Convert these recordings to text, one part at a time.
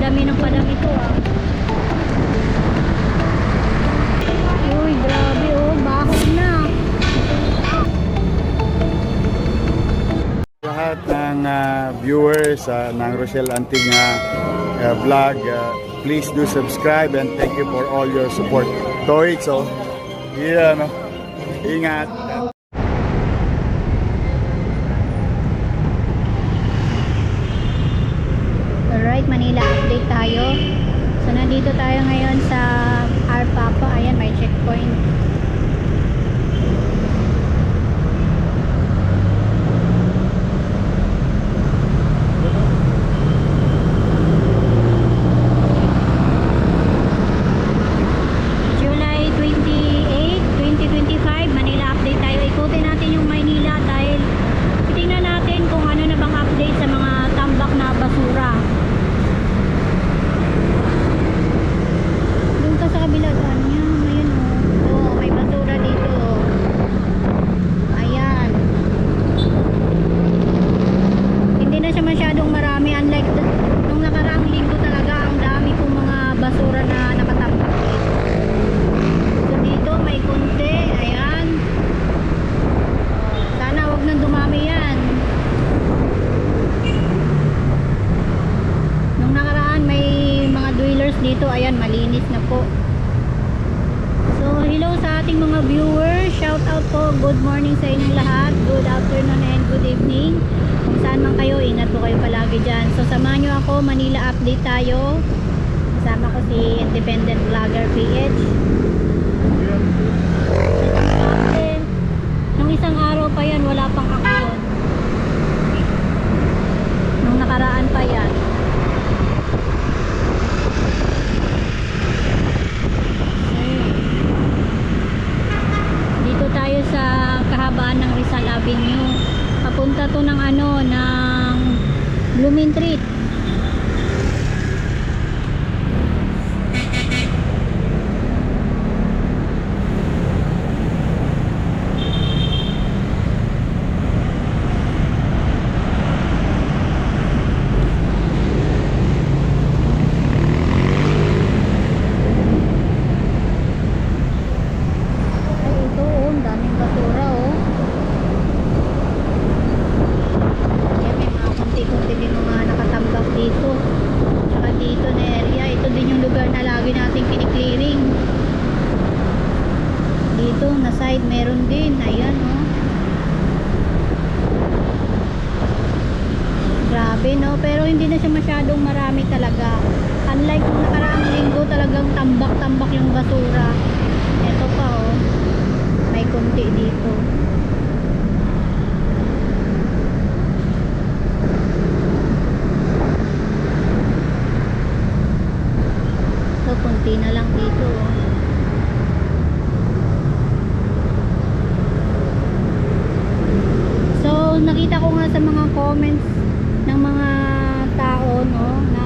padami ng padami ito ah. Uy, grabe oh, bakod na. Lahat ng viewers ng Rochelle Antig vlog, please do subscribe and thank you for all your support. Toy, so, yeah, no? Ingat. Alright, Manila update tayo. So, nandito tayo ngayon sa Arpapa. Ayan, may checkpoint. July 28, 2025, Manila update tayo. Ikutin natin yung Maynila dahil tingnan natin kung ano na bang update sa mga tambak na basura. Doon ka sa kabila saan niya? Ayan o. Oh, may basura dito. Ayan. Hindi na siya masyadong marami. Unlike nung nakaraang linggo talaga, ang dami pong mga basura na nakatambak dito. So dito may konti. Ayan. Sana wag nang dumami yan. Nung nakaraan may mga dwellers dito. Ayan, malinis na po. So hello sa ating mga viewers. Shout out po. Good morning sa inyong lahat. Good afternoon and good evening. Kung saan man kayo, ingat po kayo palagi dyan. So samahan nyo ako. Manila update tayo. Kasama ko si Independent Vlogger PH. Nung isang araw pa yan, wala pang aksyon. Nung nakaraan pa yan. Dito tayo sa kahabaan ng Rizal Avenue. Papunta to ng ng Blumentritt. Meron din, ayan oh. Grabe no, pero hindi na siya masyadong marami talaga. Unlike nung nakaraang linggo, talagang tambak-tambak yung basura. Ito pa oh, may konti dito. So konti na lang dito oh. Nakita ko nga sa mga comments ng mga tao no, na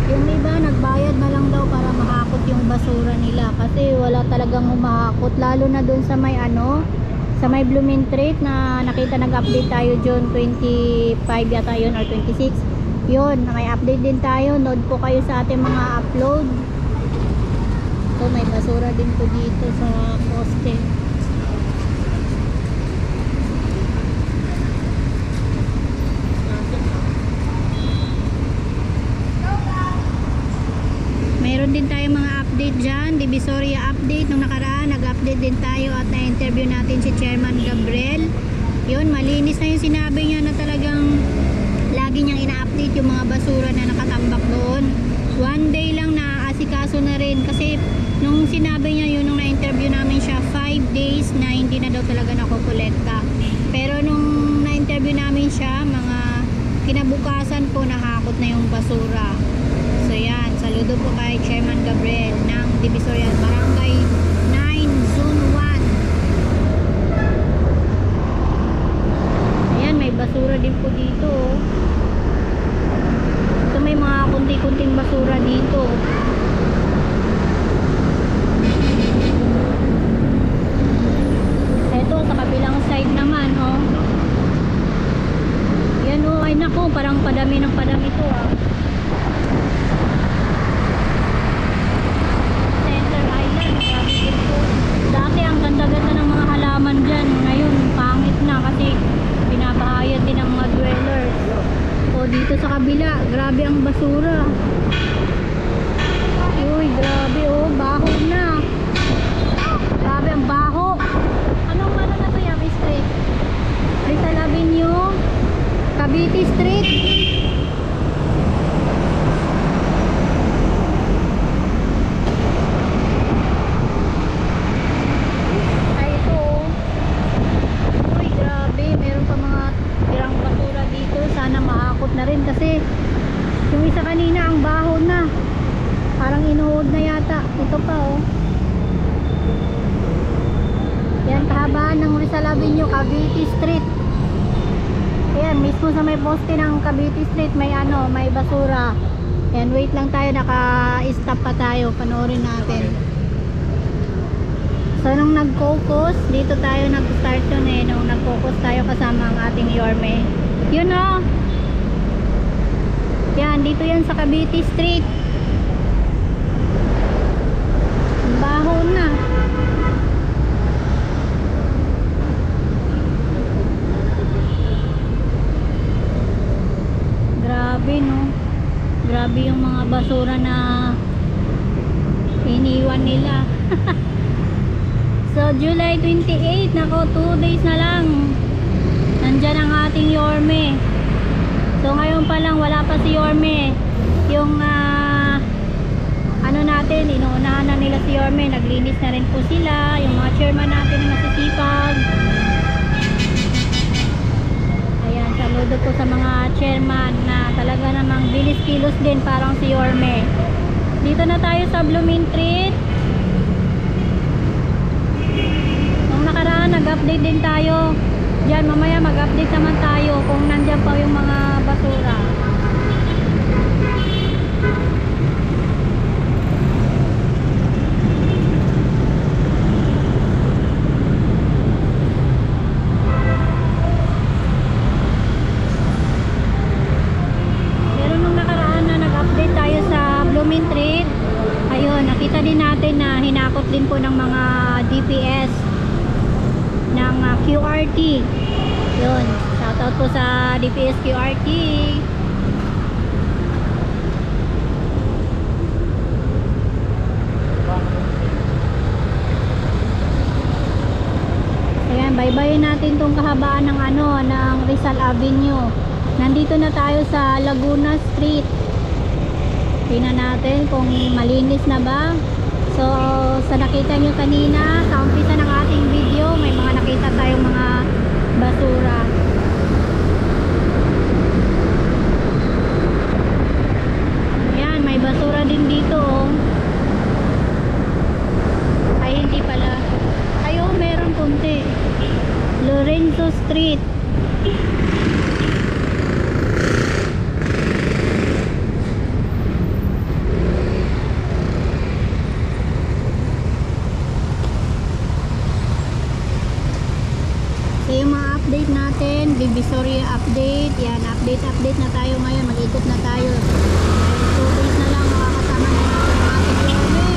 yung iba nagbayad na lang daw para mahakot yung basura nila kasi wala talagang humahakot, lalo na dun sa may sa may Blumentritt na nakita, nag-update tayo June 25 yata yun or 26 yun, naki-update din tayo. Nood po kayo sa ating mga upload. So may basura din po dito sa poste. Meron din tayo mga update dyan, Divisoria update. Nung nakaraan, nag-update din tayo at na-interview natin si Chairman Gabriel. Yun, malinis na yung sinabi niya na talagang lagi niyang ina-update yung mga basura na nakatambak doon. One day lang na-asikaso na rin kasi nung sinabi niya yun, nung na-interview namin siya, 5 days na hindi na daw talaga nakukolekta. Pero nung na-interview namin siya, mga kinabukasan po nahakot na yung basura. So yan, saludo po kay Chairman Gabriel ng Divisoria Barangay 9 Zone 1. Ayan, may basura din po dito. Ito may mga kunti-kunting basura dito. Ito sa kabilang side naman oh. Yan oh, ay naku, parang padami ng padami ito ah. kabila. Grabe ang basura. Uy, grabe oh. Baho na. Grabe ang baho. Anong ano na to yung street? Rizal Avenue, Cavite Street. Ay, ito oh. Uy, grabe. Meron pa mga tirang basura dito. Sana maakot na rin kasi yung isa kanina ang baho na. Parang inuod na yata. Ito pa oh. Yan, kahabaan ng Rizal Avenue, Cavite Street. Ayan, mismo sa may poste ng Cavite Street may ano, may basura. Ayan, wait lang tayo, naka-stop pa tayo. Panoorin natin. So, nung nag-focus, dito tayo nag-start yun eh. Nung nag-focus tayo kasama ang ating Yorme. Yun oh. Yan, dito yan sa Cavite Street. Ang baho na. Grabe no. Grabe yung mga basura na iniwan nila. So July 28, nako 2 days na lang. Nandyan ang ating Yorme. So ngayon pa lang wala pa si Yorme. Yung ano natin, inuunahan na nila si Yorme. Naglinis na rin po sila. Yung mga chairman natin na masisipag. Ayan, saludo po sa mga chairman na talaga namang bilis kilos din parang si Yorme. Dito na tayo sa Blooming Street. Nung nakaraan nag-update din tayo. Diyan mamaya mag-update naman tayo kung nandyan pa yung mga basura. Nakita din natin na hinakot din po ng mga DPS ng QRT. Yun, shoutout po sa DPS QRT. Ayan, baybayin natin tong kahabaan ng ano, ng Rizal Avenue. Nandito na tayo sa Laguna Street. Tingnan natin kung malinis na ba. So, sa nakita nyo kanina, sa umpisa ng ating video, may mga nakita tayong mga basura. Ayan, may basura din dito oh. Ay, hindi pala. Ay, oh, meron kunti. Lorenzo Street. So yung mga update natin, Divisoria update, yan, update na tayo ngayon, mag-ikot na tayo. 2 days na lang makakasama na natin ang ating Yorme.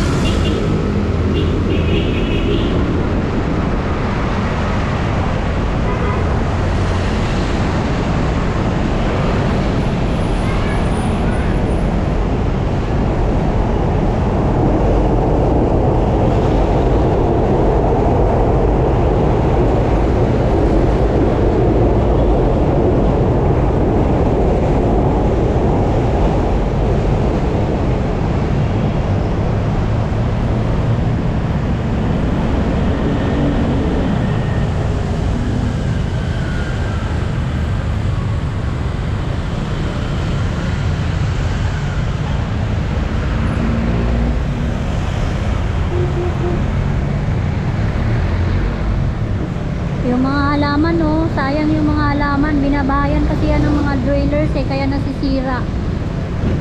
Yung mga halaman oh, sayang yung mga halaman, binabayan kasi yan ng mga drillers eh, kaya nasisira.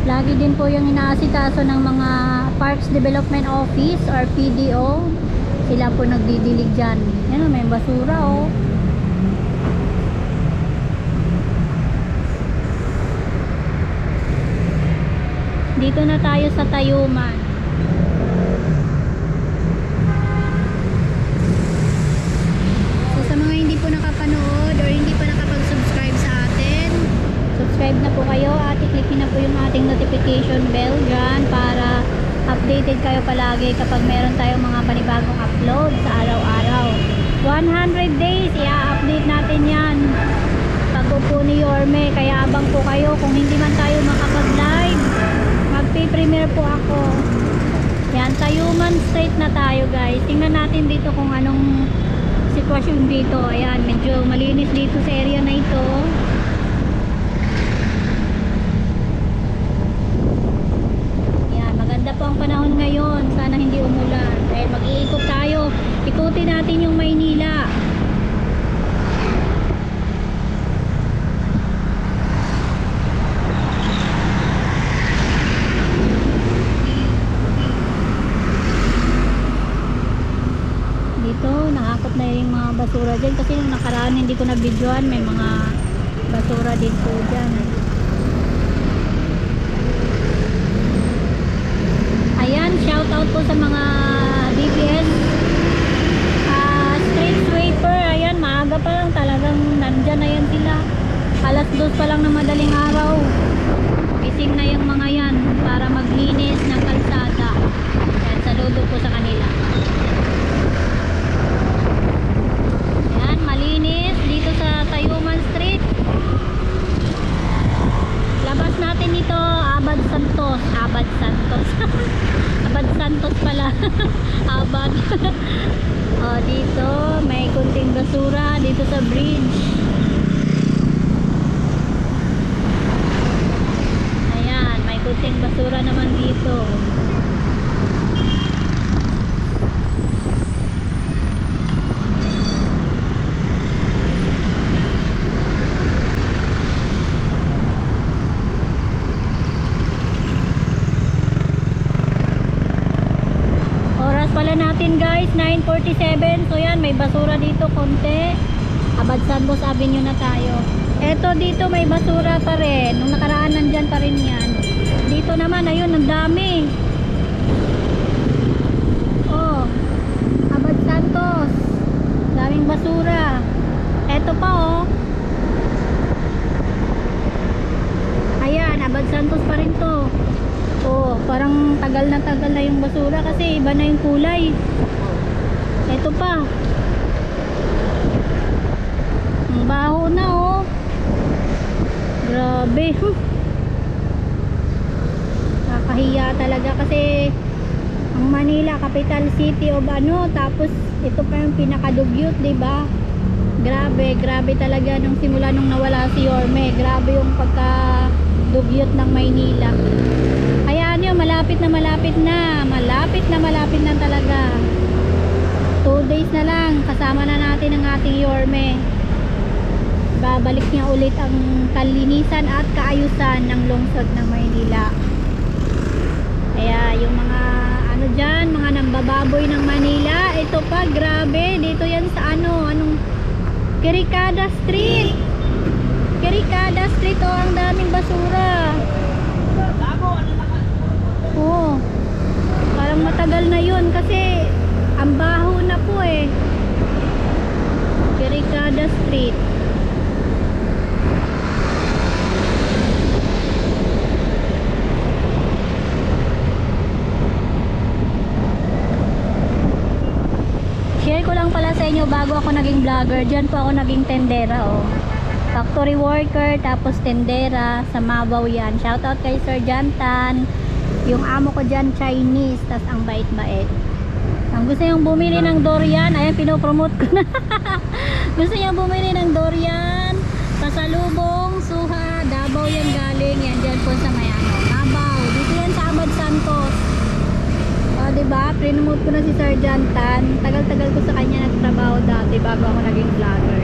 Lagi din po yung inaasikaso ng mga Parks Development Office or PDO. Sila po nagdidilig dyan. Yan oh, may basura oh. Dito na tayo sa Tayuman. So sa mga hindi po nakapanood or hindi pa nakapag-subscribe sa atin, subscribe mag-subscribe na po kayo at i-click nyo na po yung ating notification bell dyan para updated kayo palagi kapag meron tayong mga panibagong upload sa araw-araw. 100 days, i-update natin yan pag-upo ni Yorme, kaya abang po kayo. Kung hindi man tayo makapag-live, magpi-premiere po ako. Yan, Tayuman Street na tayo guys. Tingnan natin dito kung anong sitwasyon dito. Ayan, medyo malinis dito sa area na ito. Yan, maganda po ang panahon ngayon. Sana hindi umulan. Dahil mag-iikot tayo. Ikutin natin yung Maynila. Dito, nakakot na yung mga basura dyan. Kasi nung nakaraan hindi ko na-videoan. May mga basura din po dyan. Ayan, shout out po sa mga DPS street sweeper. Ayan, maaga pa lang talagang nandyan na yan sila. Alas 2 pa lang na madaling araw. Gising na yung mga yan para maglinis ng kalsada. Ayan, saludo po sa kanila. Ayan, malinis dito sa Tayuman Street. Labas natin ito, Abad Santos. Abad Santos. Abad Santos pala. Abad. O, dito may kunting basura dito sa bridge. Ayan, may kunting basura naman dito. Pala natin guys, 9:47. So yan, may basura dito konti. Abad Santos Avenue na tayo. Eto dito may basura pa rin. Nung nakaraan nandyan pa rin yan. Dito naman, ayun, ang dami. Oh, Abad Santos. Daming basura. Eto pa oh. Ayan, Abad Santos pa rin to. Oh, parang tagal na yung basura kasi iba na yung kulay. Ito pa. Ang baho na oh. Grabe. Kakahiya talaga kasi ang Manila, capital city of ano, tapos ito pa yung pinakadugyot, 'di ba? Grabe talaga nung simula nung nawala si Yorme. Grabe yung pagka-dugyot ng Maynila. Ayan yun, malapit na talaga. 2 days na lang, kasama na natin ang ating Yorme. Babalik niya ulit ang kalinisan at kaayusan ng lungsod ng Maynila. Kaya yung mga ano dyan, mga nambababoy ng Manila, ito pa, grabe, dito yan sa anong Kirikada Street. Kirikada Street, oh, ang daming basura. Oo. Parang matagal na yun kasi ang baho na po eh. Kirikada Street. Share ko lang pala sa inyo bago ako naging vlogger. Diyan po ako naging tendera oh. Factory worker tapos tendera sa Mabaw yan. Shoutout kay Sir Jantan. Yung amo ko dyan Chinese, tas ang bait-bait. Ang gusto niyang bumili ng durian, ayan, pinopromote ko na. Gusto niyang bumili ng durian, pasalubong, suha, Davao yan galing, yan dyan po sa Mayano, Mabaw. Dito yan sa Abad Santos. O, diba? Prinomote ko na si Sir Jantan. Tagal-tagal ko sa kanya nagtrabaho dati bago ako naging vlogger.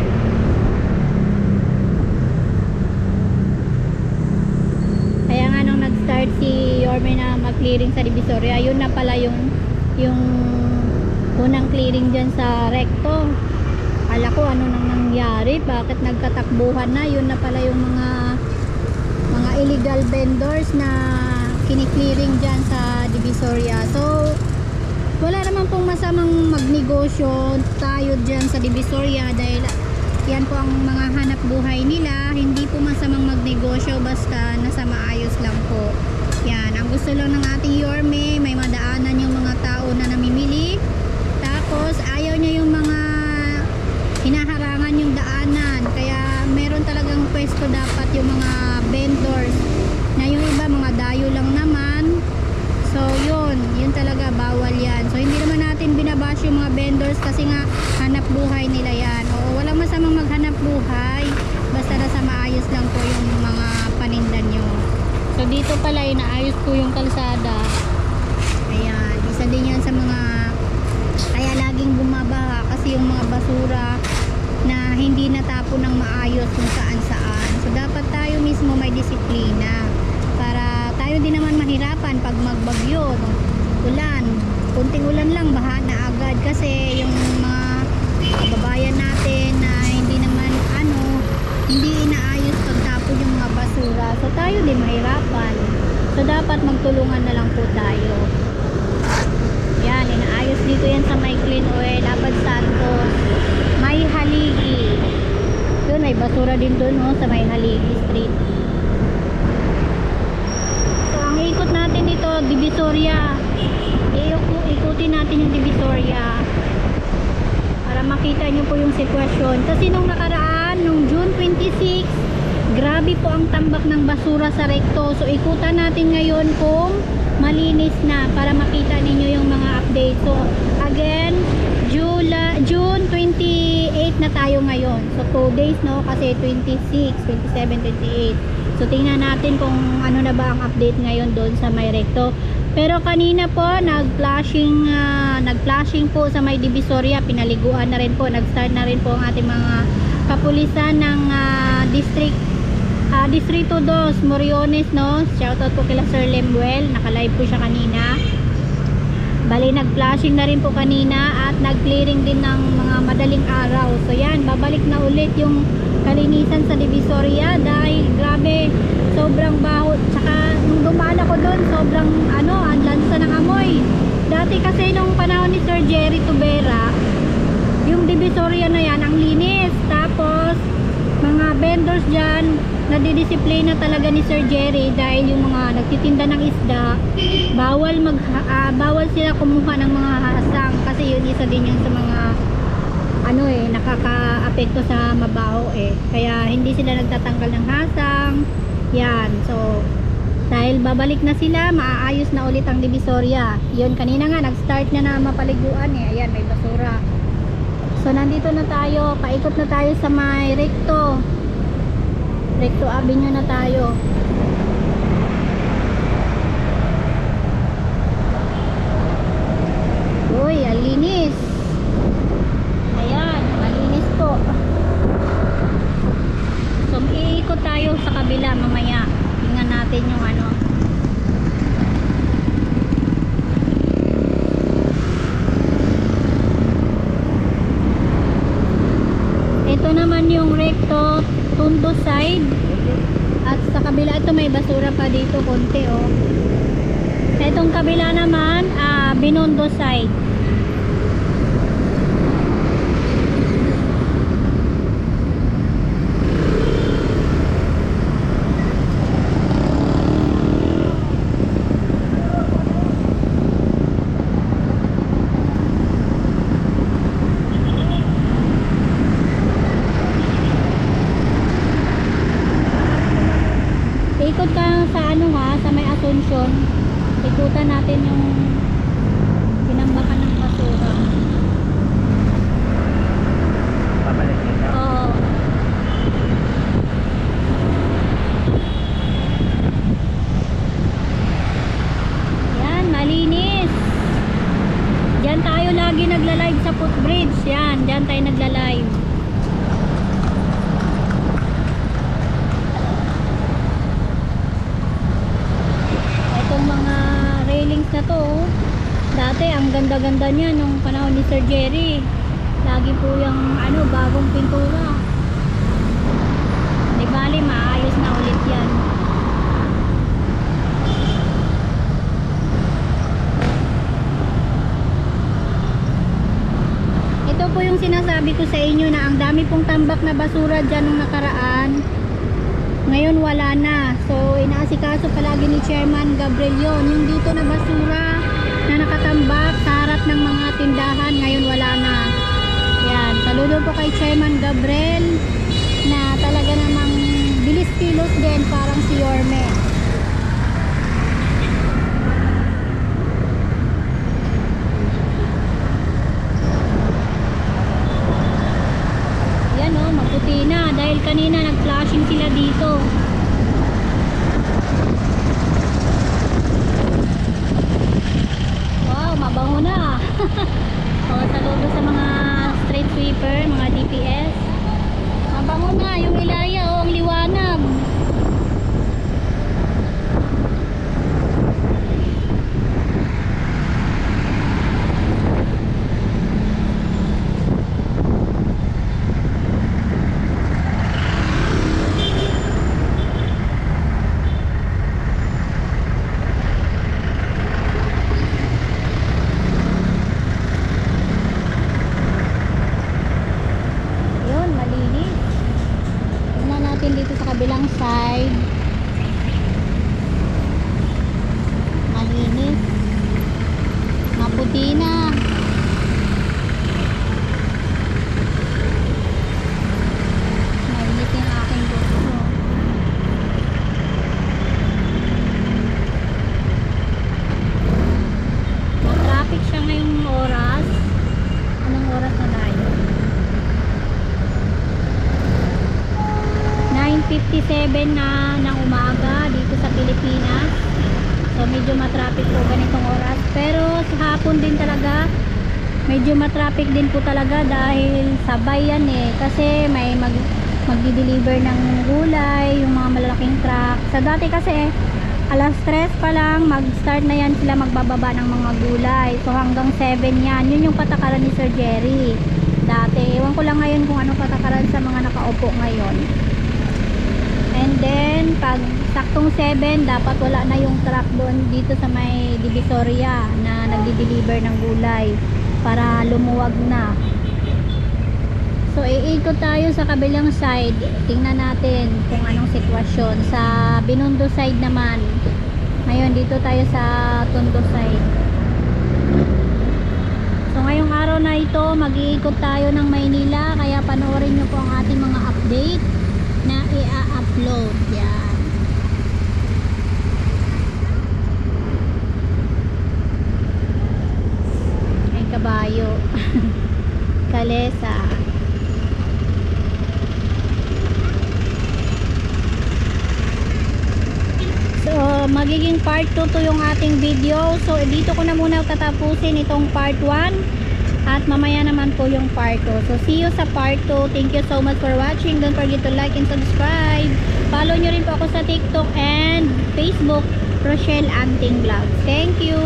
Kaya nga nung nag-start si Yorme na mag-clearing sa Divisoria, yun na pala yung unang clearing dyan sa Recto. Akala ko ano nang nangyari, bakit nagkatakbuhan na, yun na pala yung mga illegal vendors na kini-clearing dyan sa Divisoria. So wala naman pong masamang magnegosyo tayo dyan sa Divisoria dahil yan po ang mga hanap buhay nila. Hindi po masamang magnegosyo basta nasa maayos lang po. Yan, ang gusto lang ng ating Yorme, may madaanan yung mga tao na namimili. Tapos ayaw niya yung mga hinaharangan yung daanan. Kaya meron talagang pwesto dapat yung mga vendors. Na yung iba mga dayo lang naman. So yun talaga bawal yan. So hindi naman natin binabash yung mga vendors kasi nga hanap buhay nila yan. Oo, walang masamang maghanap buhay basta nasa maayos lang po yung mga paninda nyo. So dito pala inaayos ko yung kalsada. Ayan, isa din yan sa mga kaya laging bumabaha kasi yung mga basura na hindi natapon ng maayos kung saan saan. So dapat tayo mismo may disiplina para tayo din naman mahirapan pag magbagyo, ulan, kunting ulan lang baha na agad kasi yung mga kababayan natin na hindi naman hindi inaayos pagtapon yung mga basura, so tayo din mahirapan. So dapat magtulungan na lang po tayo. Yan, inaayos dito yan sa may Clean Oil, Abad Santos, may Haligi. Doon may basura din doon sa may Haligi Street. Ikot natin dito, Divisoria. Ikutin natin yung Divisoria para makita nyo po yung sitwasyon. Kasi nung nakaraan, nung June 26, grabe po ang tambak ng basura sa Recto. So ikutan natin ngayon kung malinis na para makita ninyo yung mga update. So again, June 28 na tayo ngayon. So 2 days kasi 26, 27, 28. So tingnan natin kung ano na ba ang update ngayon doon sa may Recto. Pero kanina po nag-flashing po sa may Divisoria, pinaliguan na rin po, nag-start na rin po ang ating mga kapulisan ng Distrito 2 Moriones, no? Shoutout po kila Sir Lemuel, naka-live po siya kanina. Bali nag-flashing na rin po kanina at nag-clearing din ng mga madaling araw. So yan, babalik na ulit yung kalinisan sa Divisoria dahil grabe, sobrang baho. Tsaka nung dumaan ako doon, sobrang ang lansa ng amoy. Dati kasi nung panahon ni Sir Jerry Tubera, yung Divisoria na yan ang linis. Tapos mga vendors dyan, nadidisiplina talaga ni Sir Jerry dahil yung mga nagtitinda ng isda, bawal sila kumuha ng mga hasang kasi yun isa din yung sa mga nakaka-apekto sa mabaho kaya hindi sila nagtatanggal ng hasang yan. So dahil babalik na sila, maaayos na ulit ang Divisoria. Yun, kanina nga nag-start na mapaliguan ayan, may basura. So nandito na tayo, paikot na tayo sa may Recto Avenue na tayo. Uy, alinis. Ayan, malinis po. So iikot tayo sa kabila mamaya. Tingnan natin yung ito naman yung Recto Tondo side. At sa kabila ito may basura pa dito konti Itong kabila naman Binondo side. Ikot ka sa may Asuncion. Ikutan natin yung pinambakan ng basura. Pabalik nito? Oo. Yan, malinis. Diyan tayo lagi nagla-live sa footbridge. Yan, diyan tayo nagla-live. Na to dati ang ganda-ganda niya nung panahon ni Sir Jerry, lagi po yung bagong pintura. Di bali maayos na ulit yan. Ito po yung yung sinasabi ko sa inyo na ang dami pong tambak na basura dyan nung nakaraan. Ngayon wala na. So inaasikaso palagi ni Chairman Gabriel yun. Yung dito na basura na nakatambak sa harap ng mga tindahan, ngayon wala na. Yan, saludo po kay Chairman Gabriel na talaga namang bilis kilos din, parang si Yorme. Yan o, maputi na dahil kanina nag-flashing sila dito. Wow, mabango na. O, saludo sa mga street sweeper, mga DPS. Mabango na yung Ilaya, o, ang liwanag. Yun, malinis. Tingnan natin dito sa kabilang side. Malinis. Maputi na. Mainit yung aking gusto. Traffic siya ngayong oras. Anong oras na tayo? 9:57 na ng umaga dito sa Pilipinas. So medyo matraffic po ganitong oras. Pero sa hapon din talaga medyo matraffic din po talaga dahil sabay yan eh. Kasi may magdi-deliver ng gulay, yung mga malalaking truck. Sa dati kasi alas 3 pa lang mag-start na yan sila magbababa ng mga gulay. So hanggang 7 yan. Yun yung patakaran ni Sir Jerry dati. Ewan ko lang ngayon kung anong patakaran sa mga nakaupo ngayon. And then pag saktong 7 dapat wala na yung truck doon dito sa may Divisoria na nagdi-deliver ng gulay para lumuwag na. So iikot tayo sa kabilang side. Tingnan natin kung anong sitwasyon sa Binondo side naman. Ngayon dito tayo sa Tondo side. So ngayong araw na ito mag-iikot tayo ng Maynila, kaya panoorin nyo po ang ating mga update na i-upload. Yan. Ay, kabayo. Kalesa. So, magiging part 2 to yung ating video. So, dito ko na muna tatapusin itong part 1. At mamaya naman po yung part 2. So, see you sa part 2. Thank you so much for watching. Don't forget to like and subscribe. Follow nyo rin po ako sa TikTok and Facebook, Rochelle Anting Vlogs. Thank you!